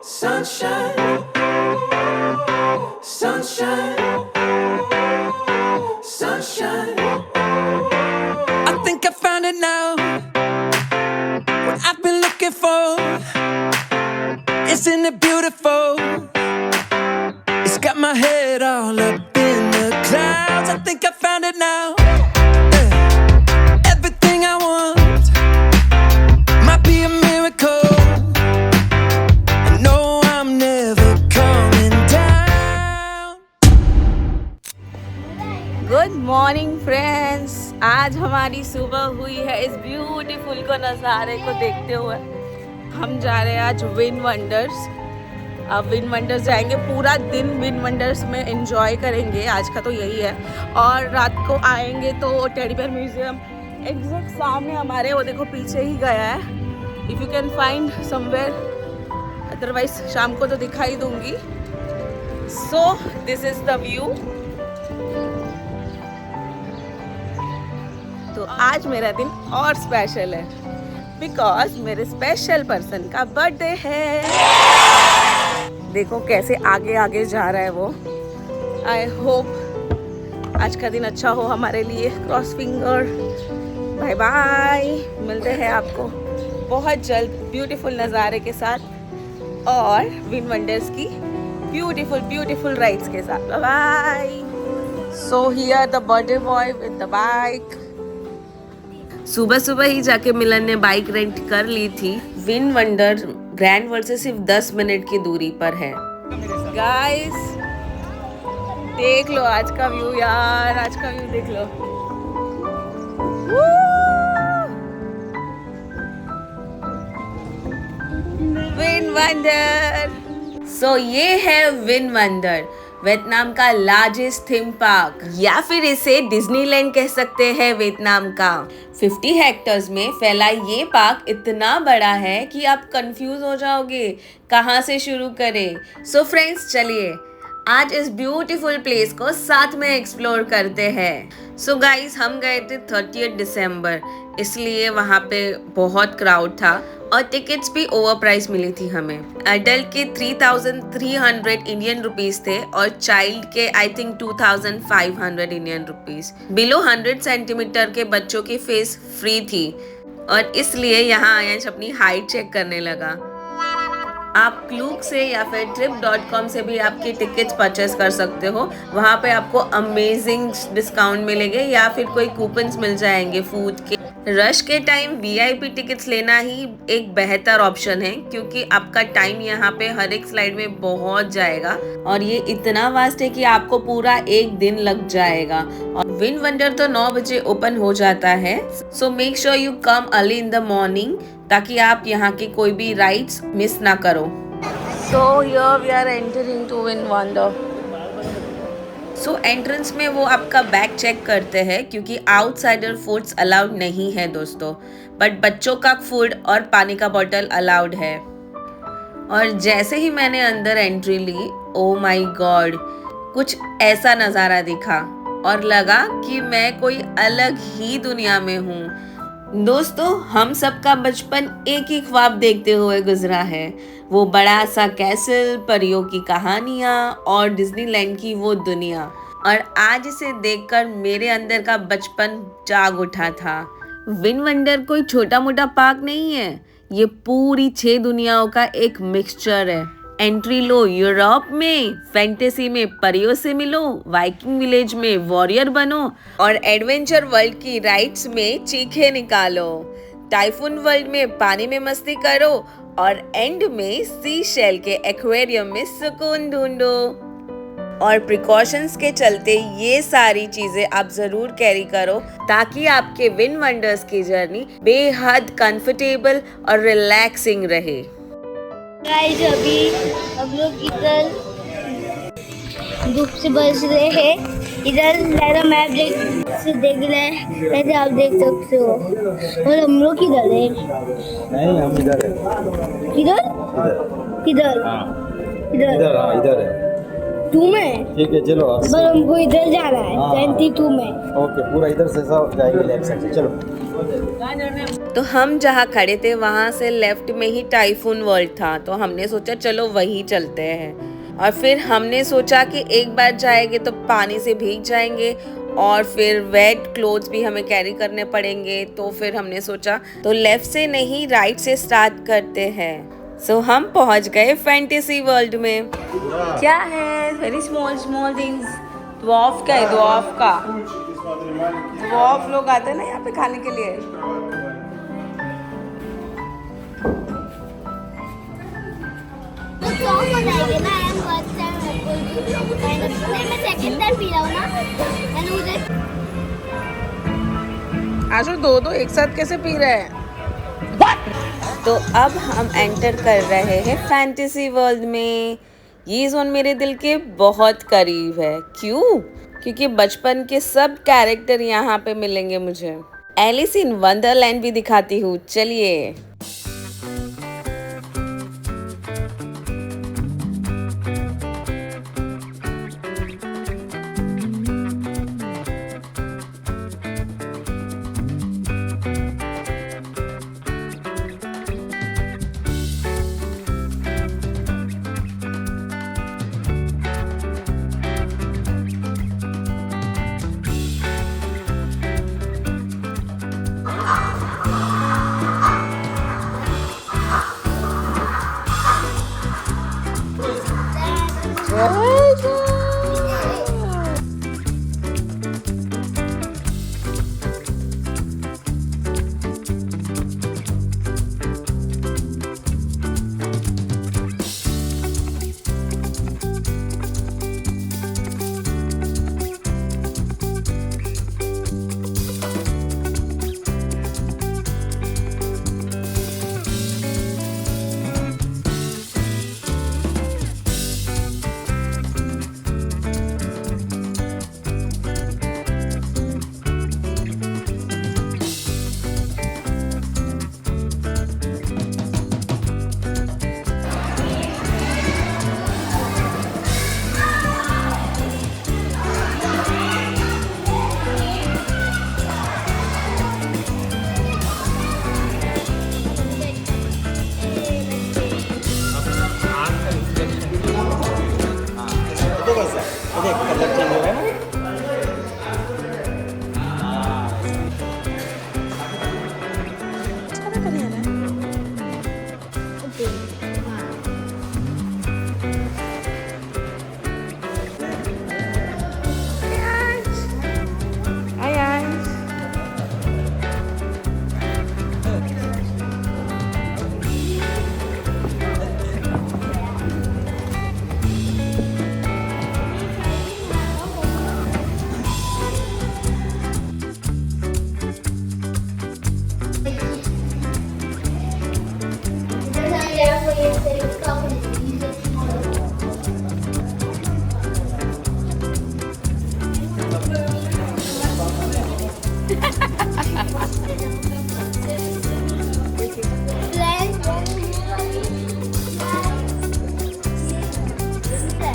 Sunshine, sunshine, sunshine. I think I found it now. What I've been looking for. Isn't it beautiful? It's got my head all up in the clouds. I think I found it now. Yeah. Everything I want might be a miracle. I know I'm never coming down. Good morning friends, आज हमारी सुबह हुई है इस beautiful को नज़ारे को देखते हुए। हम जा रहे हैं आज विन वंडर्स। अब विन वंडर्स जाएंगे, पूरा दिन विन वंडर्स में एंजॉय करेंगे। आज का तो यही है। और रात को आएंगे तो टेडी बेयर म्यूजियम एग्जैक्ट सामने हमारे, वो देखो पीछे ही गया है। If you can find somewhere, otherwise शाम को तो दिखाई दूंगी। So this is the view. तो आज मेरा दिन और स्पेशल है बिकॉज मेरे स्पेशल पर्सन का बर्थडे है। देखो कैसे आगे आगे जा रहा है वो। आई होप आज का दिन अच्छा हो हमारे लिए। Cross finger. बाय बाय, मिलते हैं आपको बहुत जल्द ब्यूटीफुल नज़ारे के साथ और विन वंडर्स की ब्यूटीफुल ब्यूटीफुल राइड्स के साथ। Bye bye. So here the birthday boy with the bike. सुबह सुबह ही जाके मिलन ने बाइक रेंट कर ली थी। विन वंडर ग्रैंड वर्ल्ड से सिर्फ 10 मिनट की दूरी पर है। गाइस देख लो आज का व्यू यार, आज का व्यू देख लो। Win wonder. सो ये है विन वंडर, वियतनाम का लार्जेस्ट थीम पार्क, या फिर इसे डिज्नीलैंड कह सकते हैं वियतनाम का। 50 हेक्टर्स में फैला ये पार्क इतना बड़ा है कि आप कंफ्यूज हो जाओगे कहाँ से शुरू करें। सो फ्रेंड्स चलिए आज इस ब्यूटीफुल प्लेस को साथ में एक्सप्लोर करते हैं। सो गाइस हम गए थे 30 दिसंबर, इसलिए वहाँ पे बहुत क्राउड था और टिकट्स भी ओवर प्राइस मिली थी हमें। अडल्ट के 3,300 इंडियन रुपीस थे और चाइल्ड के I think 2,500 Indian rupees. Below 100 centimetre के बच्चों की फेस फ्री थी और इसलिए यहाँ आयंश अपनी हाइट चेक करने लगा। आप क्लूक से या फिर trip.com से भी आपकी टिकट्स परचेस कर सकते हो। वहाँ पे आपको अमेजिंग डिस्काउंट मिलेंगे या फिर कोई कूपन्स मिल जाएंगे फूड के। रश के टाइम VIP टिकट्स लेना ही एक बेहतर ऑप्शन है क्योंकि आपका टाइम यहाँ पे हर एक स्लाइड में बहुत जाएगा और ये इतना वास्ट है कि आपको पूरा एक दिन लग जाएगा। और विन वंडर तो 9 बजे ओपन हो जाता है। सो make sure you come early in the morning ताकि आप यहाँ की कोई भी राइड्स मिस ना करो। So here we are entering to VinWonders. So entrance में वो आपका बैग चेक करते हैं क्योंकि आउटसाइडर फूड्स अलाउड नहीं है दोस्तों, बट बच्चों का फूड और पानी का बोतल अलाउड है। और जैसे ही मैंने अंदर एंट्री ली, ओ माय गॉड, कुछ ऐसा नज़ारा दिखा और लगा कि मैं कोई अलग ही दुनिया में हूँ। दोस्तों हम सबका बचपन एक ही ख्वाब देखते हुए गुजरा है, वो बड़ा सा कैसल, परियों की कहानियाँ और डिज्नीलैंड की वो दुनिया। और आज इसे देखकर मेरे अंदर का बचपन जाग उठा था। विन वंडर कोई छोटा मोटा पार्क नहीं है, ये पूरी 6 दुनियाओं का एक मिक्सचर है। एंट्री लो यूरोप में, फैंटेसी में परियों से मिलो, वाइकिंग विलेज में वॉरियर बनो और एडवेंचर वर्ल्ड की राइड्स में चीखे निकालो। टाइफून वर्ल्ड में पानी में मस्ती करो और एंड में सी शेल के एक्वेरियम में सुकून ढूंढो। और प्रिकॉशंस के चलते ये सारी चीजें आप जरूर कैरी करो ताकि आपके विन वंडर्स की जर्नी बेहद कंफर्टेबल और रिलैक्सिंग रहे। गाइस अभी हम लोग इधर धूप से बच रहे हैं, इधर मेरा मैप देख रहे हैं, ऐसे आप देख सकते हो। और हम लोग किधर है? नहीं हम इधर है। किधर? किधर? इधर हाँ इधर है। 2 में? ठीक है चलो। पर हमको इधर जाना है 22 में। ओके पूरा इधर से सब जाएंगे लेफ्ट साइड से, चलो। तो हम जहाँ खड़े थे वहाँ से लेफ्ट में ही टाइफून वर्ल्ड था, तो हमने सोचा चलो वही चलते हैं। और फिर हमने सोचा कि एक बार जाएंगे तो पानी से भीग जाएंगे और फिर वेट क्लोथ्स भी हमें कैरी करने पड़ेंगे, तो फिर हमने सोचा तो लेफ्ट से नहीं राइट से स्टार्ट करते हैं। सो हम पहुंच गए फैंटेसी वर्ल्ड में। क्या है? Very small small things. Dwarf का है, ड्वार्फ का। ड्वार्फ लोग आते हैं ना यहाँ पे खाने के लिए। आज दो दो एक साथ कैसे पी रहे हैं? तो अब हम एंटर कर रहे हैं फैंटेसी वर्ल्ड में। ये जोन मेरे दिल के बहुत करीब है। क्यों? क्योंकि बचपन के सब कैरेक्टर यहाँ पे मिलेंगे मुझे। एलिस इन वंडरलैंड भी दिखाती हूँ, चलिए।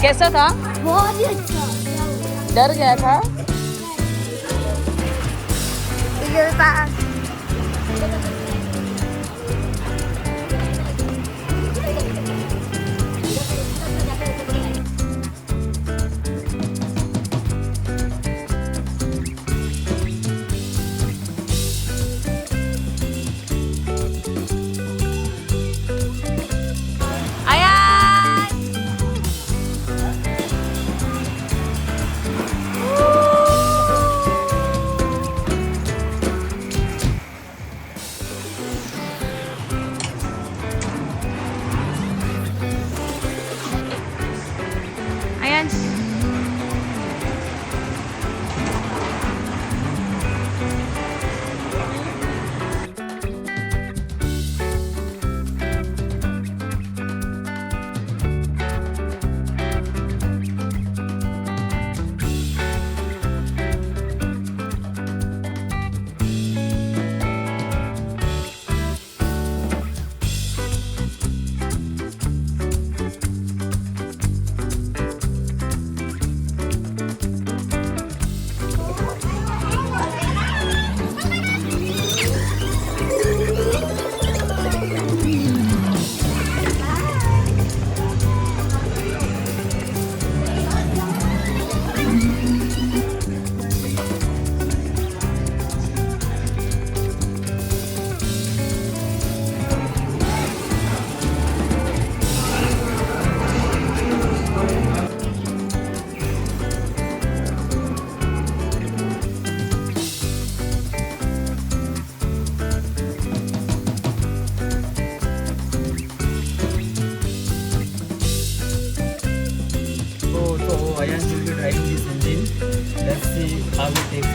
कैसा था? बहुत ही अच्छा। डर गया था? इधर पास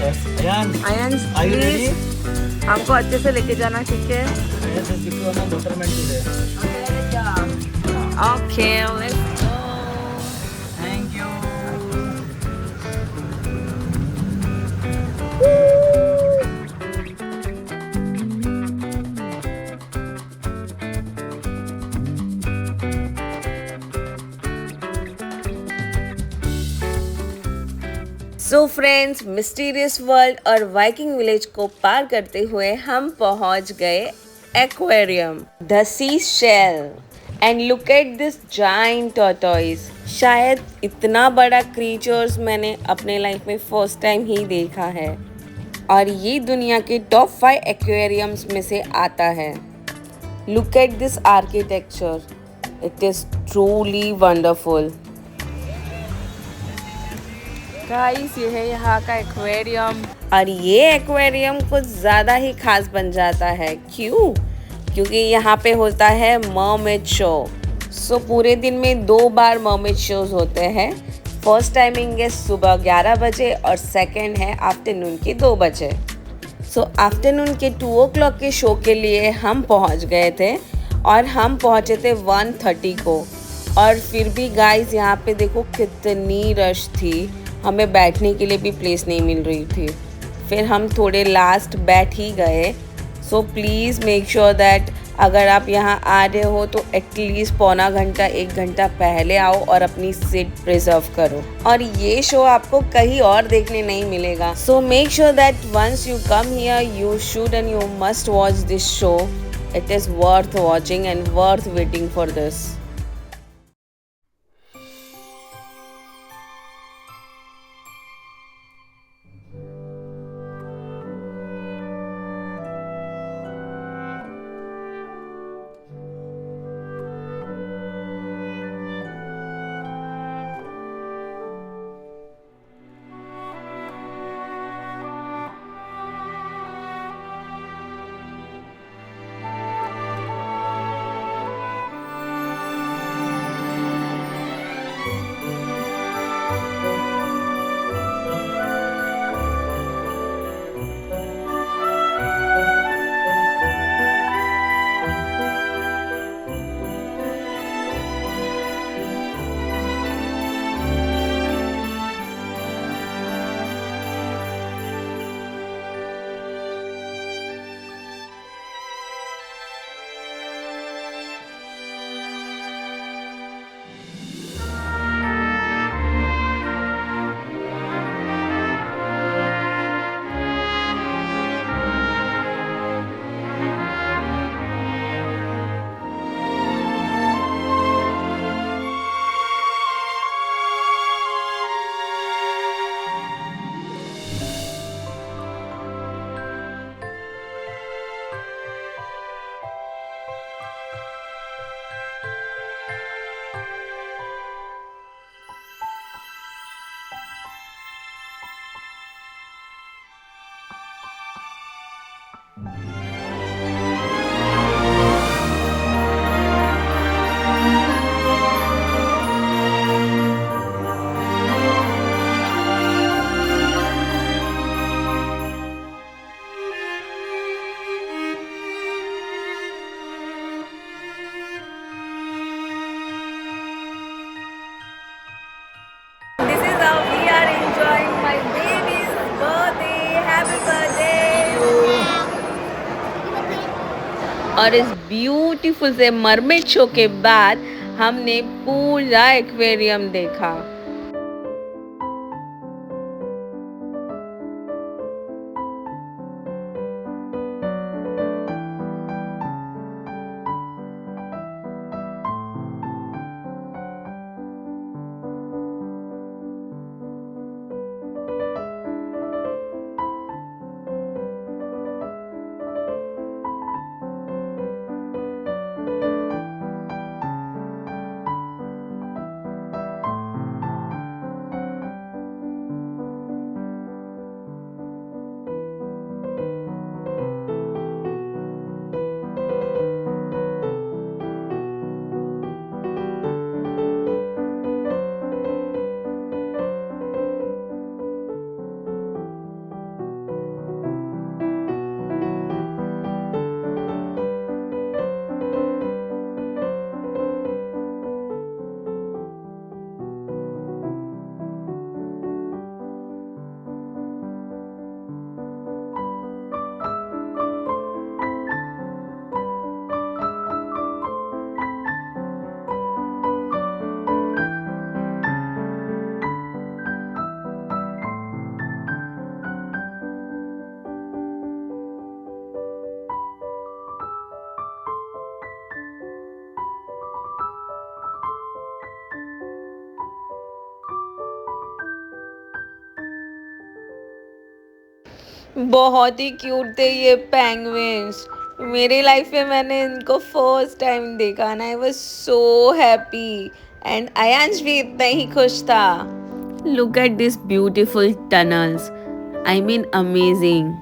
Yes. Ayan. Ion Are you ready? Please हमको अच्छे से लेके जाना, ठीक है? Yes, I'll give you one watermelon today. Okay let's go. Thank you. So friends, mysterious world और वाइकिंग विलेज को पार करते हुए हम पहुंच गए aquarium, the sea shell. And look at this giant tortoise. शायद इतना बड़ा क्रीचर्स मैंने अपने लाइफ में फर्स्ट टाइम ही देखा है, और ये दुनिया के टॉप 5 एक्वेरियम्स में से आता है। Look at this architecture, it is truly wonderful. Guys, ये है यहाँ का एक्वेरियम, और ये एक्वेरियम कुछ ज़्यादा ही खास बन जाता है। क्यों? क्योंकि यहाँ पे होता है मरमेड शो। सो पूरे दिन में 2 बार मरमेड शोज होते हैं। फर्स्ट टाइमिंग है सुबह 11 बजे और सेकंड है आफ्टरनून के 2 बजे। सो आफ्टरनून के 2 o'clock के शो के लिए हम पहुँच गए थे, और हम पहुँचे थे 1:30 को। और फिर भी गाइस, यहाँ पे देखो कितनी रश थी, हमें बैठने के लिए भी प्लेस नहीं मिल रही थी। फिर हम थोड़े लास्ट बैठ ही गए। So please make sure that अगर आप यहाँ आ रहे हो तो एटलीस्ट पौना घंटा 1 घंटा पहले आओ और अपनी सीट प्रिजर्व करो। और ये शो आपको कहीं और देखने नहीं मिलेगा। So make sure that once you come here you should and you must watch this show. It is worth watching and worth waiting for this. और इस ब्यूटीफुल से मरमेड शो के बाद हमने पूरा एक्वेरियम देखा। बहुत ही क्यूट थे ये पेंगुइन्स। मेरी लाइफ में मैंने इनको फर्स्ट टाइम देखा ना, I was so happy and Ayansh भी इतना ही खुश था। Look at this beautiful tunnels, I mean amazing.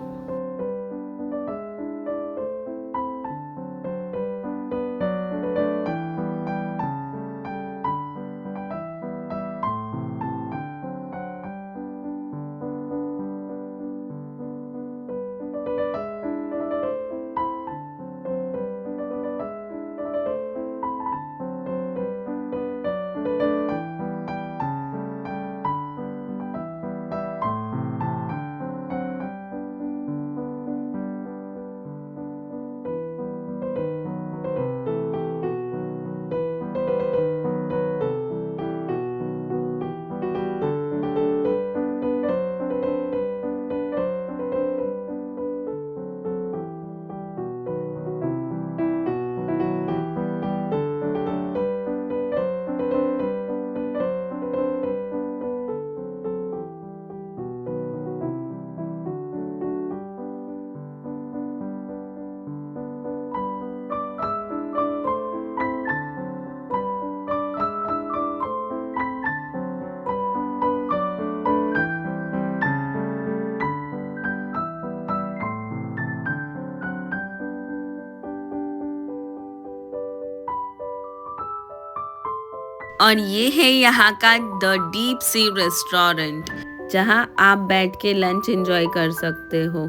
और ये है यहाँ का द डीप सी रेस्टोरेंट, जहाँ आप बैठ के लंच एंजॉय कर सकते हो।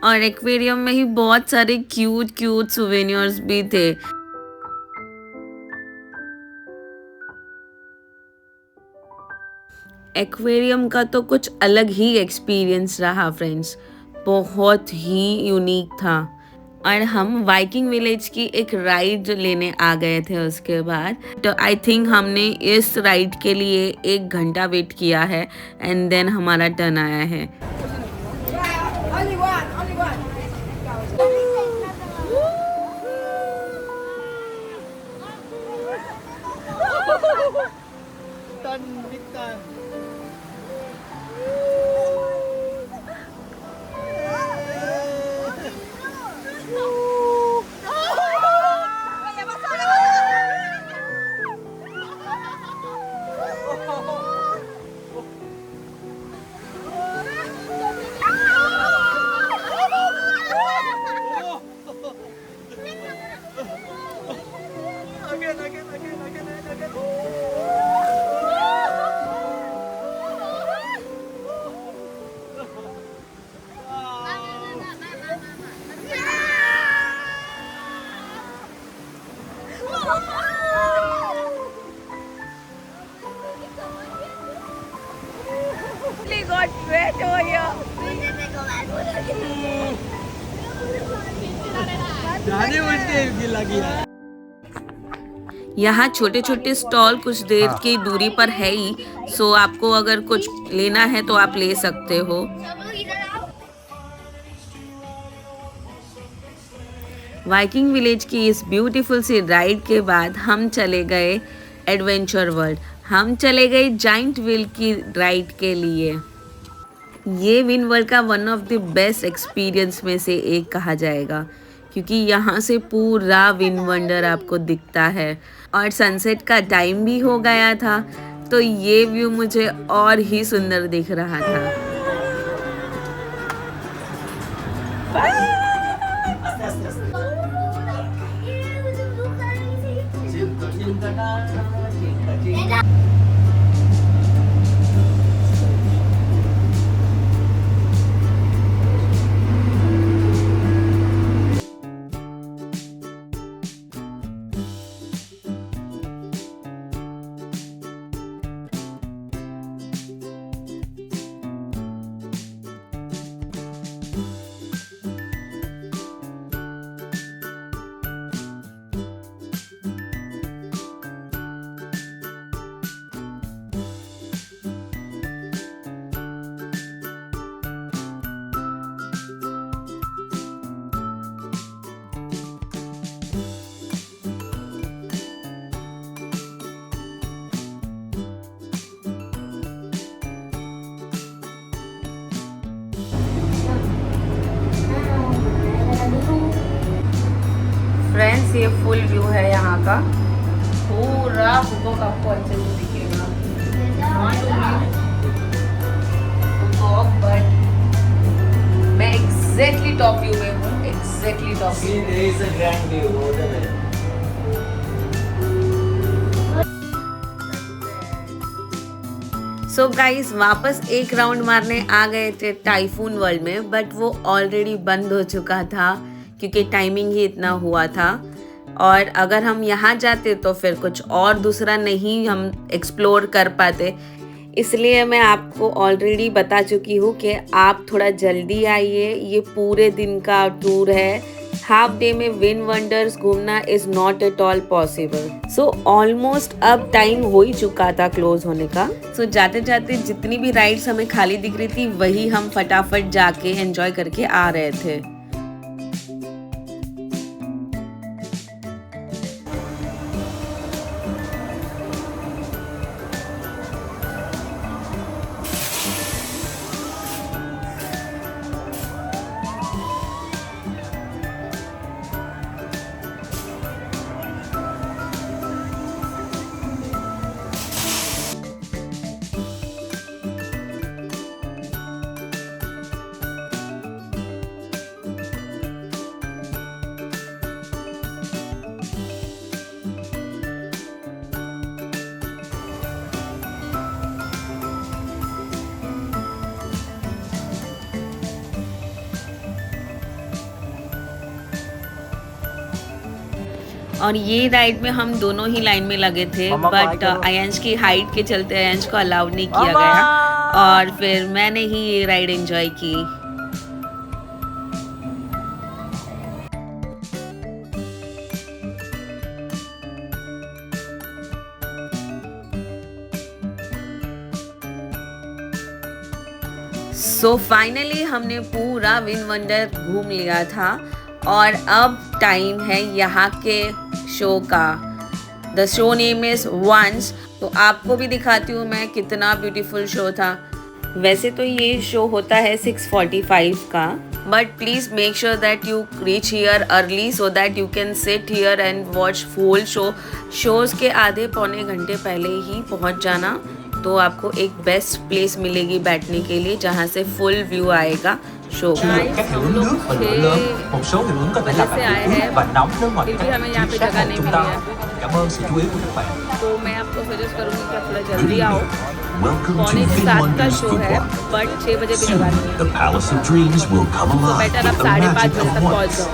और एक्वेरियम में ही बहुत सारे क्यूट क्यूट सुवेनियर्स भी थे। एक्वेरियम का तो कुछ अलग ही एक्सपीरियंस रहा फ्रेंड्स, बहुत ही यूनिक था। और हम वाइकिंग विलेज की एक राइड लेने आ गए थे उसके बाद। तो आई थिंक हमने इस राइड के लिए 1 घंटा वेट किया है एंड देन हमारा टर्न आया है। Got wet over here. यहाँ छोटे छोटे स्टॉल कुछ देर की दूरी पर है ही, सो आपको अगर कुछ लेना है तो आप ले सकते हो। वाइकिंग विलेज की इस ब्यूटीफुल सी राइड के बाद हम चले गए एडवेंचर वर्ल्ड। हम चले गए जाइंट व्हील की राइड के लिए। ये विन वर्ल्ड का one of the best experience में से एक कहा जाएगा, क्योंकि यहाँ से पूरा विन वंडर आपको दिखता है। और सनसेट का टाइम भी हो गया था, तो ये व्यू मुझे और ही सुंदर दिख रहा था। से ये फुल व्यू है यहाँ का, पूरा फुकोक आपको अच्छे से दिखेगा। बट मैं एग्जैक्टली टॉप व्यू में हूँ, exactly top view. So guys वापस एक राउंड मारने आ गए थे टाइफून वर्ल्ड में, बट वो ऑलरेडी बंद हो चुका था क्योंकि टाइमिंग ही इतना हुआ था। और अगर हम यहाँ जाते तो फिर कुछ और दूसरा नहीं हम एक्सप्लोर कर पाते, इसलिए मैं आपको ऑलरेडी बता चुकी हूँ कि आप थोड़ा जल्दी आइए। ये पूरे दिन का टूर है, हाफ डे में विन वंडर्स घूमना is not at all possible. So almost अब टाइम हो ही चुका था क्लोज होने का। सो जाते जाते जितनी भी राइड्स हमें खाली दिख रही थी वही हम फटाफट जाके एंजॉय करके आ रहे थे। और ये राइड में हम दोनों ही लाइन में लगे थे, बट आयांश की हाइट के चलते आयांश को अलाउड नहीं किया गया और फिर मैंने ही ये राइड एंजॉय की। सो फाइनली हमने पूरा विन वंडर घूम लिया था और अब टाइम है यहाँ के शो का। The show name is once. तो आपको भी दिखाती हूँ मैं कितना ब्यूटीफुल शो था। वैसे तो ये शो होता है 6:45 का, but please make sure that you reach here early so that you can sit here and watch full show. Shows के आधे पौने घंटे पहले ही पहुँच जाना, तो आपको एक बेस्ट प्लेस मिलेगी बैठने के लिए जहाँ से फुल व्यू आएगा शो का। हम लोग 6 बजे से आए हैं, फिर भी हमें यहाँ पे जगह नहीं मिली है, तो मैं आपको सजेस्ट करूँगी कि आप थोड़ा जल्दी आओ। 6:45 का शो है, बट 6 बजे भी जगह नहीं है, तो बेटर आप 5:30 बजे तक पहुँच जाओ।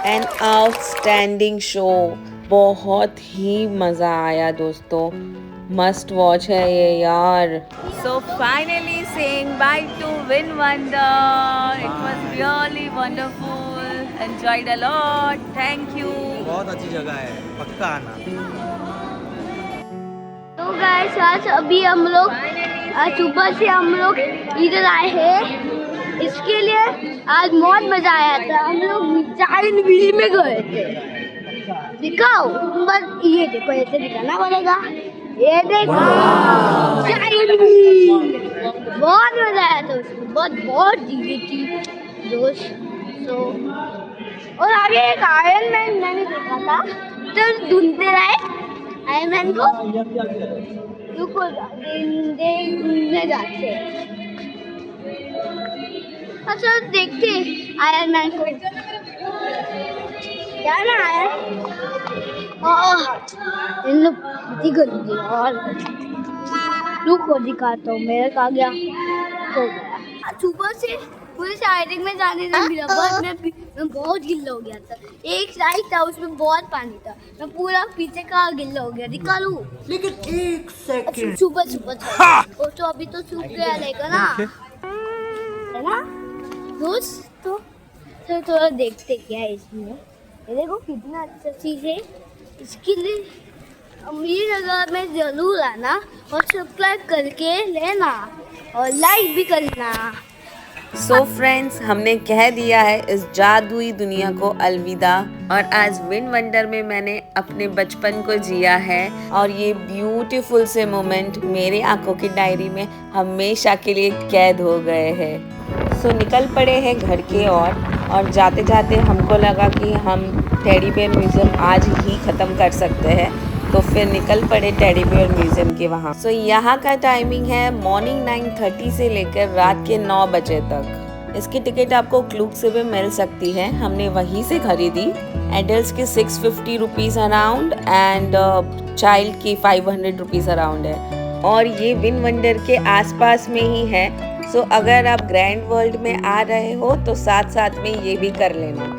एन आउटस्टैंडिंग शो, बहुत ही मज़ा आया दोस्तों। मस्ट वॉच है ये यार। So finally saying by two win wonder. It was really wonderful, enjoyed a lot, thank you. बहुत अच्छी जगह है, पक्का आना। तो गाइस आज अभी हम लोग सुबह से हम लोग इधर आए हैं, इसके लिए आज बहुत मजा आया था। हम लोग जाइन व्हील में गए थे, दिखाओ बस ये देखो, ऐसे दिखाना पड़ेगा, ये देखो जाइन व्हील। बहुत मजा आया था उसमें, बहुत चीजें थी दोस्त। तो और आगे एक आयरन मैन मैंने देखा था, तो ढूंढते रहे आयरन मैन को, रुको देखने जाते। अच्छा देखते आयरन मैन को, क्या ना आया इन लोग गंदी। और रुको दिखाता हूँ, मेरा कहा गया हो गया। सुबह से पूरे साइडिंग में जाने नहीं मिला, बस मैं बहुत गिल्ला हो गया था। एक साइड था उसमें बहुत पानी था, मैं पूरा पीछे का गिल्ला हो गया। निकालू लेकिन एक सेकंड, सुबह था और तो अभी तो सूख गया रहेगा ना, है ना दोस्त। तो थोड़ा देखते क्या है इसमें, ये देखो कितना अच्छा चीज़ है। इसके लिए ये जगह में जरूर आना और सब्सक्राइब करके लेना और लाइक भी करना। सो फ्रेंड्स, हमने कह दिया है इस जादुई दुनिया को अलविदा। और आज विन वंडर में मैंने अपने बचपन को जिया है और ये ब्यूटीफुल से मोमेंट मेरे आंखों की डायरी में हमेशा के लिए कैद हो गए हैं। सो निकल पड़े हैं घर के और जाते जाते हमको लगा कि हम टेडी बेयर म्यूजियम आज ही ख़त्म कर सकते हैं, तो फिर निकल पड़े टेडी बेयर म्यूजियम के वहाँ। सो यहाँ का टाइमिंग है मॉर्निंग 9:30 से लेकर रात के 9 बजे तक। इसकी टिकट आपको क्लूक से भी मिल सकती है, हमने वहीं से खरीदी। एडल्ट्स के 650 रुपीज़ अराउंड एंड चाइल्ड की 500 रुपीज़ अराउंड है। और ये विन वंडर के आसपास में ही है, सो अगर आप ग्रैंड वर्ल्ड में आ रहे हो तो साथ साथ में ये भी कर लेना।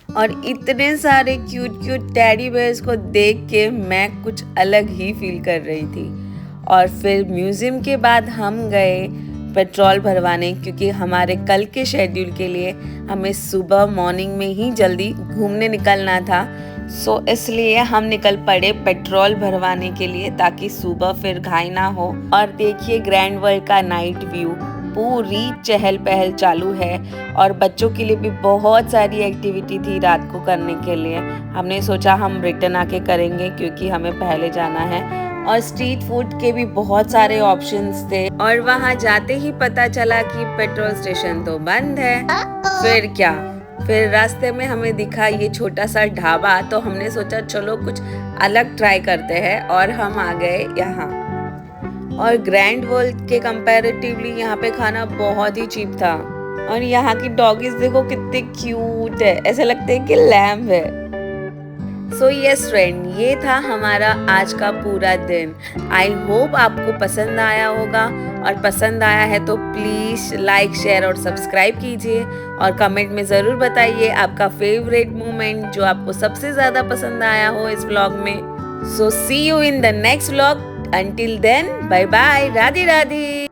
और इतने सारे क्यूट क्यूट टेडी बेयर्स को देख के मैं कुछ अलग ही फील कर रही थी। और फिर म्यूज़ियम के बाद हम गए पेट्रोल भरवाने, क्योंकि हमारे कल के शेड्यूल के लिए हमें सुबह मॉर्निंग में ही जल्दी घूमने निकलना था। सो इसलिए हम निकल पड़े पेट्रोल भरवाने के लिए, ताकि सुबह फिर घाई ना हो। और देखिए ग्रैंड वर्ल्ड का नाइट व्यू, पूरी चहल पहल चालू है और बच्चों के लिए भी बहुत सारी एक्टिविटी थी रात को करने के लिए। हमने सोचा हम रिटर्न आके करेंगे क्योंकि हमें पहले जाना है। और स्ट्रीट फूड के भी बहुत सारे ऑप्शंस थे। और वहाँ जाते ही पता चला कि पेट्रोल स्टेशन तो बंद है। फिर क्या, फिर रास्ते में हमें दिखा ये छोटा सा ढाबा, तो हमने सोचा चलो कुछ अलग ट्राई करते हैं और हम आ गए यहाँ। और ग्रैंड वर्ल्ड के कंपैरेटिवली यहाँ पे खाना बहुत ही चीप था। और यहाँ की डॉगीज देखो कितने क्यूट है, ऐसे लगते हैं कि लैम्ब है। सो यस फ्रेंड, ये था हमारा आज का पूरा दिन। आई होप आपको पसंद आया होगा, और पसंद आया है तो प्लीज़ लाइक, शेयर और सब्सक्राइब कीजिए। और कमेंट में ज़रूर बताइए आपका फेवरेट मोमेंट जो आपको सबसे ज़्यादा पसंद आया हो इस व्लॉग में। So see you in the next vlog. Until then, bye bye, Radhe Radhe.